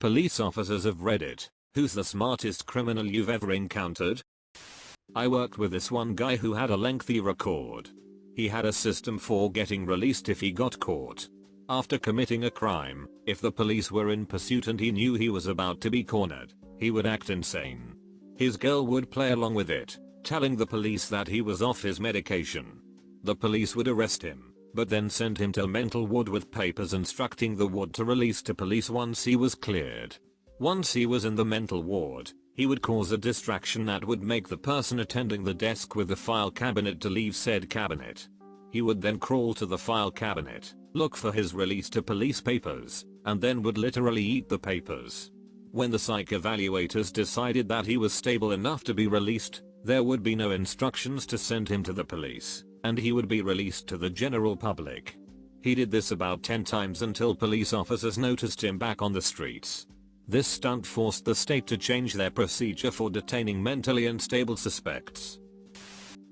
Police officers of Reddit, who's the smartest criminal you've ever encountered? I worked with this one guy who had a lengthy record. He had a system for getting released if he got caught. After committing a crime, if the police were in pursuit and he knew he was about to be cornered, he would act insane. His girl would play along with it, telling the police that he was off his medication. The police would arrest him, but then send him to mental ward with papers instructing the ward to release to police once he was cleared. Once he was in the mental ward, he would cause a distraction that would make the person attending the desk with the file cabinet to leave said cabinet. He would then crawl to the file cabinet, look for his release to police papers, and then would literally eat the papers. When the psych evaluators decided that he was stable enough to be released, there would be no instructions to send him to the police, and he would be released to the general public. He did this about 10 times until police officers noticed him back on the streets. This stunt forced the state to change their procedure for detaining mentally unstable suspects.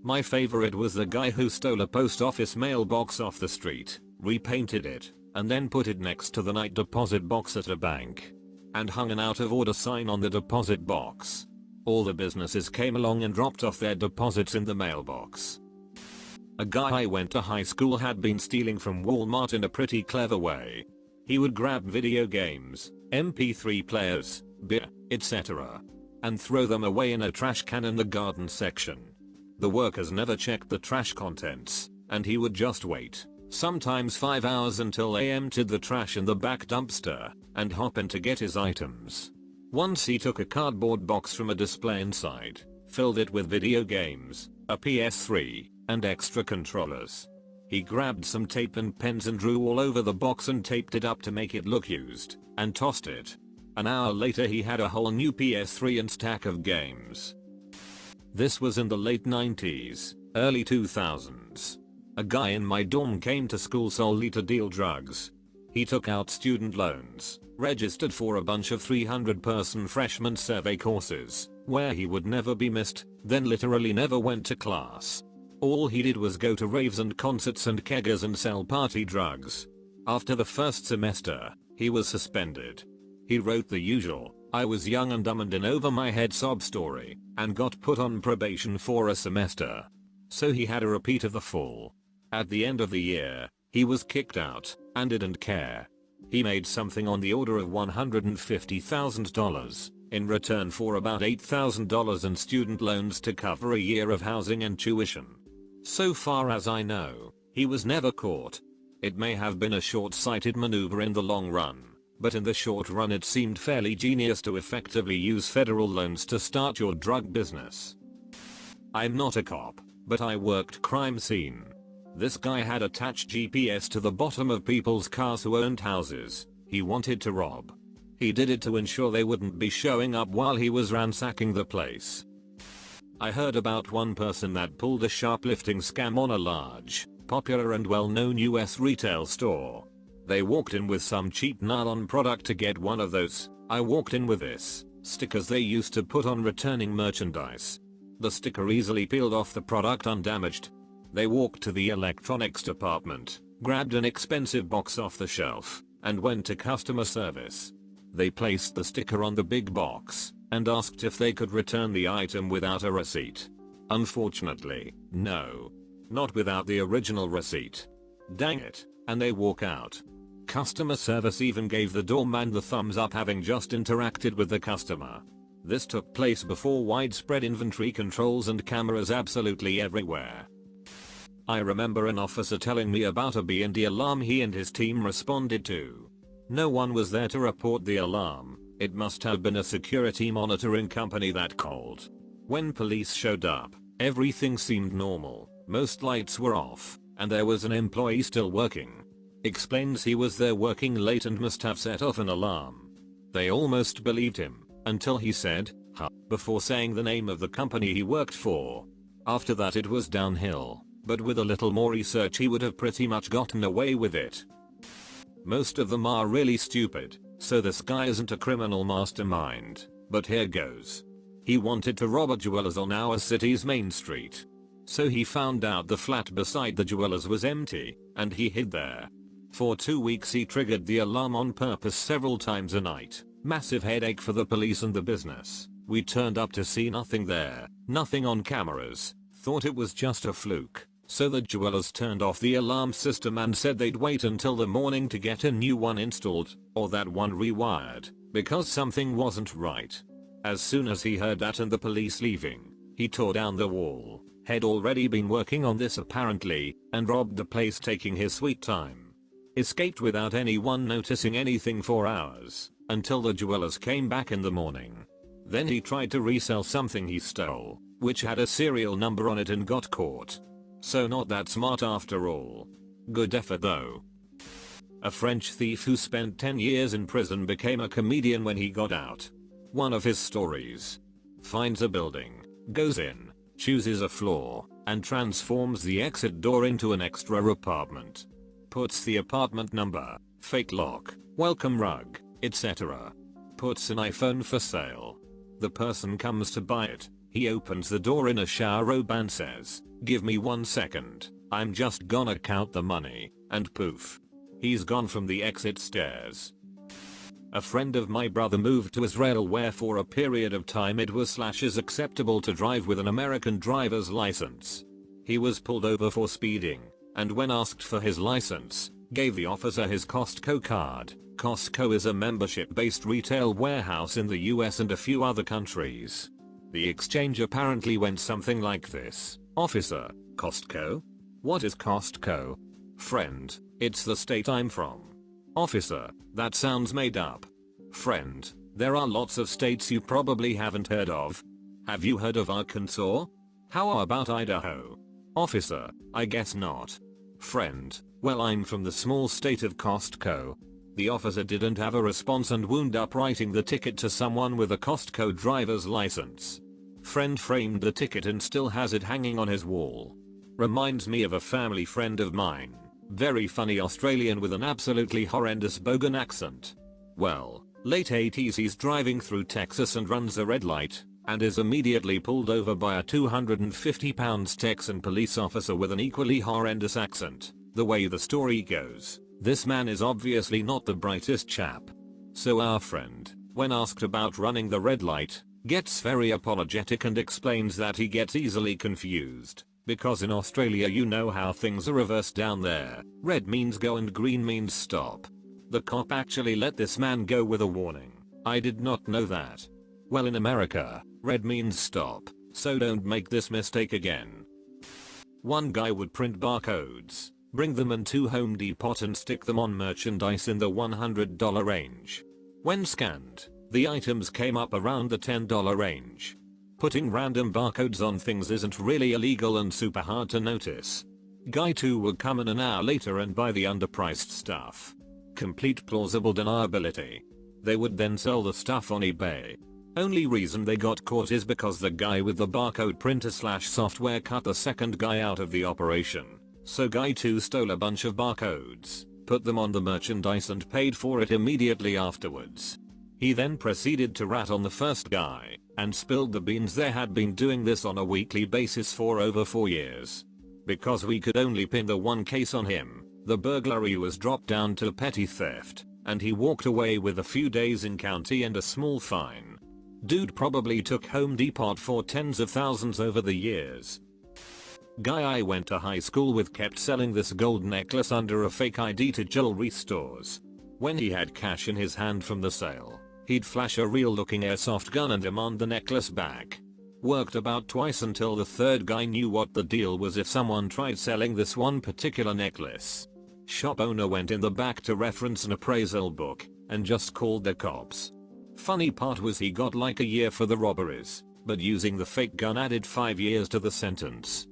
My favorite was the guy who stole a post office mailbox off the street, repainted it, and then put it next to the night deposit box at a bank, and hung an out of order sign on the deposit box. All the businesses came along and dropped off their deposits in the mailbox. A guy I went to high school had been stealing from Walmart in a pretty clever way. He would grab video games, MP3 players, beer, etc., and throw them away in a trash can in the garden section. The workers never checked the trash contents, and he would just wait, sometimes 5 hours until they emptied the trash in the back dumpster, and hop in to get his items. Once he took a cardboard box from a display inside, filled it with video games, a PS3, and extra controllers. He grabbed some tape and pens and drew all over the box and taped it up to make it look used, and tossed it. An hour later he had a whole new PS3 and stack of games. This was in the late 90s, early 2000s. A guy in my dorm came to school solely to deal drugs. He took out student loans, registered for a bunch of 300-person freshman survey courses, where he would never be missed, then literally never went to class. All he did was go to raves and concerts and keggers and sell party drugs. After the first semester, he was suspended. He wrote the usual, "I was young and dumb and in over my head" sob story, and got put on probation for a semester. So he had a repeat of the full. At the end of the year, he was kicked out, and didn't care. He made something on the order of $150,000, in return for about $8,000 in student loans to cover a year of housing and tuition. So far as I know, he was never caught. It may have been a short-sighted maneuver in the long run, but in the short run it seemed fairly genius to effectively use federal loans to start your drug business. I'm not a cop, but I worked crime scene. This guy had attached GPS to the bottom of people's cars who owned houses he wanted to rob. He did it to ensure they wouldn't be showing up while he was ransacking the place. I heard about one person that pulled a shoplifting scam on a large, popular and well-known US retail store. They walked in with some cheap nylon product to get one of those "I walked in with this" stickers they used to put on returning merchandise. The sticker easily peeled off the product undamaged. They walked to the electronics department, grabbed an expensive box off the shelf, and went to customer service. They placed the sticker on the big box, and asked if they could return the item without a receipt. Unfortunately, no. Not without the original receipt. Dang it, and they walk out. Customer service even gave the doorman the thumbs up, having just interacted with the customer. This took place before widespread inventory controls and cameras absolutely everywhere. I remember an officer telling me about a B&D alarm he and his team responded to. No one was there to report the alarm. It must have been a security monitoring company that called. When police showed up, everything seemed normal. Most lights were off, and there was an employee still working. Explains he was there working late and must have set off an alarm. They almost believed him, until he said, "Huh," before saying the name of the company he worked for. After that it was downhill, but with a little more research he would have pretty much gotten away with it. Most of them are really stupid, so this guy isn't a criminal mastermind, but here goes. He wanted to rob a jeweler's on our city's main street. So he found out the flat beside the jeweler's was empty, and he hid there. For 2 weeks he triggered the alarm on purpose several times a night. Massive headache for the police and the business. We turned up to see nothing there, nothing on cameras, thought it was just a fluke. So the jewelers turned off the alarm system and said they'd wait until the morning to get a new one installed, or that one rewired, because something wasn't right. As soon as he heard that and the police leaving, he tore down the wall, had already been working on this apparently, and robbed the place taking his sweet time. Escaped without anyone noticing anything for hours, until the jewelers came back in the morning. Then he tried to resell something he stole, which had a serial number on it and got caught. So not that smart after all. Good effort though. A French thief who spent 10 years in prison became a comedian when he got out. One of his stories. Finds a building, goes in, chooses a floor, and transforms the exit door into an extra apartment. Puts the apartment number, fake lock, welcome rug, etc. Puts an iPhone for sale. The person comes to buy it. He opens the door in a shower robe and says, "Give me 1 second, I'm just gonna count the money," and poof. He's gone from the exit stairs. A friend of my brother moved to Israel where for a period of time it was / acceptable to drive with an American driver's license. He was pulled over for speeding, and when asked for his license, gave the officer his Costco card. Costco is a membership-based retail warehouse in the US and a few other countries. The exchange apparently went something like this. "Officer, Costco? What is Costco?" "Friend, it's the state I'm from." "Officer, that sounds made up." "Friend, there are lots of states you probably haven't heard of. Have you heard of Arkansas? How about Idaho?" "Officer, I guess not." "Friend, well I'm from the small state of Costco." The officer didn't have a response and wound up writing the ticket to someone with a Costco driver's license. Friend framed the ticket and still has it hanging on his wall. Reminds me of a family friend of mine. Very funny Australian with an absolutely horrendous bogan accent. Well, late 80s he's driving through Texas and runs a red light, and is immediately pulled over by a 250-pound Texan police officer with an equally horrendous accent. The way the story goes, this man is obviously not the brightest chap. So our friend, when asked about running the red light, gets very apologetic and explains that he gets easily confused, because in Australia you know how things are reversed down there. Red means go and green means stop. The cop actually let this man go with a warning. I did not know that. Well, in America, red means stop, so don't make this mistake again. One guy would print barcodes, bring them into Home Depot and stick them on merchandise in the $100 range. When scanned, the items came up around the $10 range. Putting random barcodes on things isn't really illegal and super hard to notice. Guy 2 would come in an hour later and buy the underpriced stuff. Complete plausible deniability. They would then sell the stuff on eBay. Only reason they got caught is because the guy with the barcode printer / software cut the second guy out of the operation. So guy 2 stole a bunch of barcodes, put them on the merchandise and paid for it immediately afterwards. He then proceeded to rat on the first guy, and spilled the beans. They had been doing this on a weekly basis for over 4 years. Because we could only pin the one case on him, the burglary was dropped down to petty theft, and he walked away with a few days in county and a small fine. Dude probably took Home Depot for tens of thousands over the years. Guy I went to high school with kept selling this gold necklace under a fake ID to jewelry stores. When he had cash in his hand from the sale, he'd flash a real looking airsoft gun and demand the necklace back. Worked about twice until the third guy knew what the deal was if someone tried selling this one particular necklace. Shop owner went in the back to reference an appraisal book, and just called the cops. Funny part was he got like a year for the robberies, but using the fake gun added 5 years to the sentence.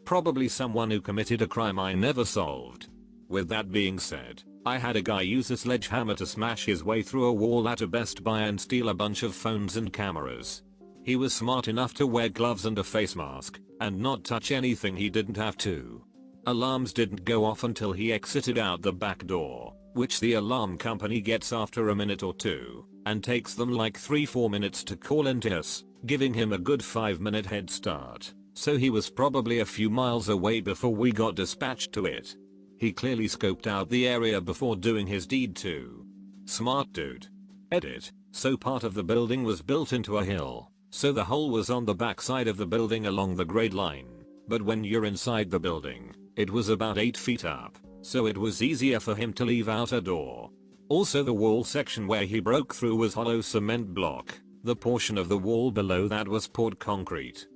Probably someone who committed a crime I never solved. With that being said, I had a guy use a sledgehammer to smash his way through a wall at a Best Buy and steal a bunch of phones and cameras. He was smart enough to wear gloves and a face mask, and not touch anything he didn't have to. Alarms didn't go off until he exited out the back door, which the alarm company gets after a minute or two, and takes them like 3-4 minutes to call into us, giving him a good 5-minute head start. So he was probably a few miles away before we got dispatched to it. He clearly scoped out the area before doing his deed too. Smart dude. Edit. So part of the building was built into a hill, so the hole was on the back side of the building along the grade line. But when you're inside the building, it was about 8 feet up, so it was easier for him to leave out a door. Also the wall section where he broke through was hollow cement block. The portion of the wall below that was poured concrete.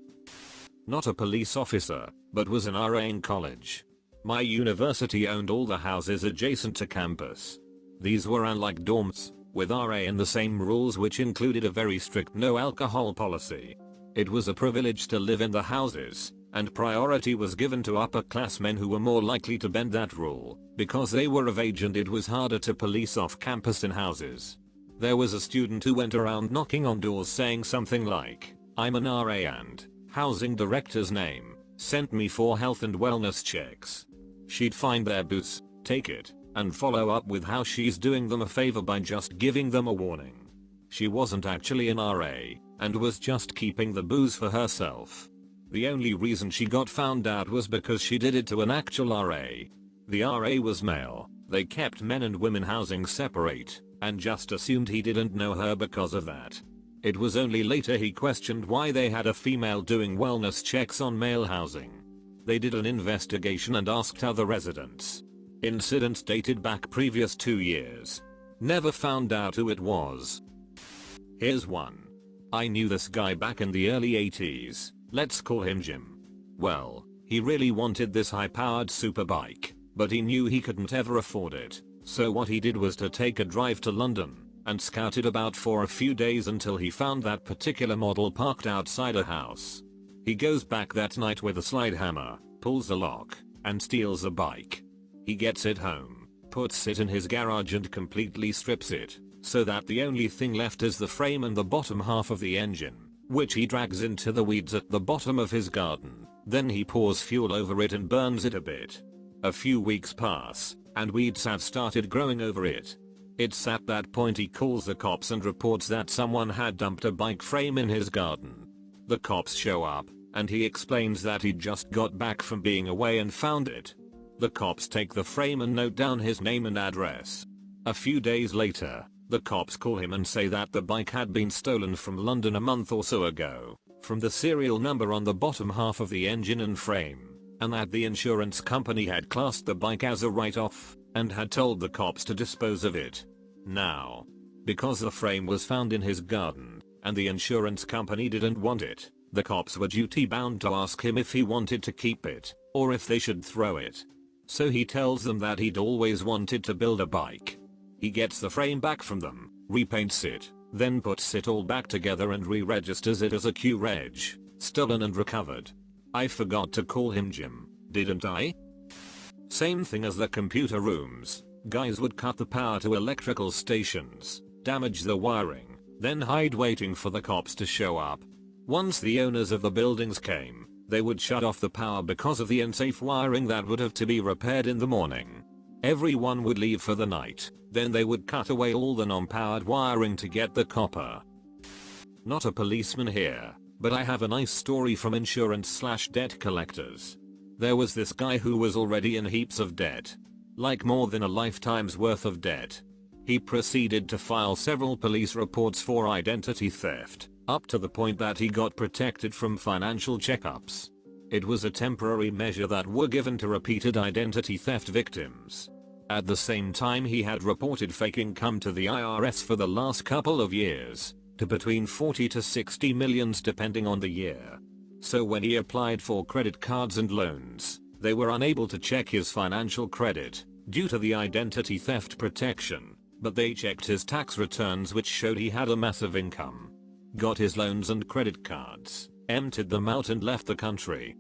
Not a police officer, but was an RA in college. My university owned all the houses adjacent to campus. These were unlike dorms, with RA and the same rules, which included a very strict no alcohol policy. It was a privilege to live in the houses, and priority was given to upper class men who were more likely to bend that rule, because they were of age and it was harder to police off campus in houses. There was a student who went around knocking on doors saying something like, "I'm an RA and housing director's name sent me for health and wellness checks." She'd find their booths, take it, and follow up with how she's doing them a favor by just giving them a warning. She wasn't actually an RA, and was just keeping the booze for herself. The only reason she got found out was because she did it to an actual RA. The RA was male, they kept men and women housing separate, and just assumed he didn't know her because of that. It was only later he questioned why they had a female doing wellness checks on male housing. They did an investigation and asked other residents. Incidents dated back previous 2 years. Never found out who it was. Here's one. I knew this guy back in the early 80s. Let's call him Jim. Well, he really wanted this high-powered superbike, but he knew he couldn't ever afford it. So what he did was to take a drive to London and scout it about for a few days until he found that particular model parked outside a house. He goes back that night with a slide hammer, pulls the lock, and steals a bike. He gets it home, puts it in his garage and completely strips it, so that the only thing left is the frame and the bottom half of the engine, which he drags into the weeds at the bottom of his garden. Then he pours fuel over it and burns it a bit. A few weeks pass, and weeds have started growing over it. It's at that point he calls the cops and reports that someone had dumped a bike frame in his garden. The cops show up, and he explains that he just got back from being away and found it. The cops take the frame and note down his name and address. A few days later, the cops call him and say that the bike had been stolen from London a month or so ago, from the serial number on the bottom half of the engine and frame, and that the insurance company had classed the bike as a write-off, and had told the cops to dispose of it. Now, because the frame was found in his garden, and the insurance company didn't want it, the cops were duty-bound to ask him if he wanted to keep it, or if they should throw it. So he tells them that he'd always wanted to build a bike. He gets the frame back from them, repaints it, then puts it all back together and re-registers it as a Q-Reg, stolen and recovered. I forgot to call him Jim, didn't I? Same thing as the computer rooms. Guys would cut the power to electrical stations, damage the wiring, then hide waiting for the cops to show up. Once the owners of the buildings came, they would shut off the power because of the unsafe wiring that would have to be repaired in the morning. Everyone would leave for the night, then they would cut away all the non-powered wiring to get the copper. Not a policeman here, but I have a nice story from insurance/debt collectors. There was this guy who was already in heaps of debt. Like more than a lifetime's worth of debt. He proceeded to file several police reports for identity theft, up to the point that he got protected from financial checkups. It was a temporary measure that were given to repeated identity theft victims. At the same time, he had reported fake income to the IRS for the last couple of years, to between 40 to 60 millions depending on the year. So when he applied for credit cards and loans, they were unable to check his financial credit due to the identity theft protection, but they checked his tax returns, which showed he had a massive income. Got his loans and credit cards, emptied them out and left the country.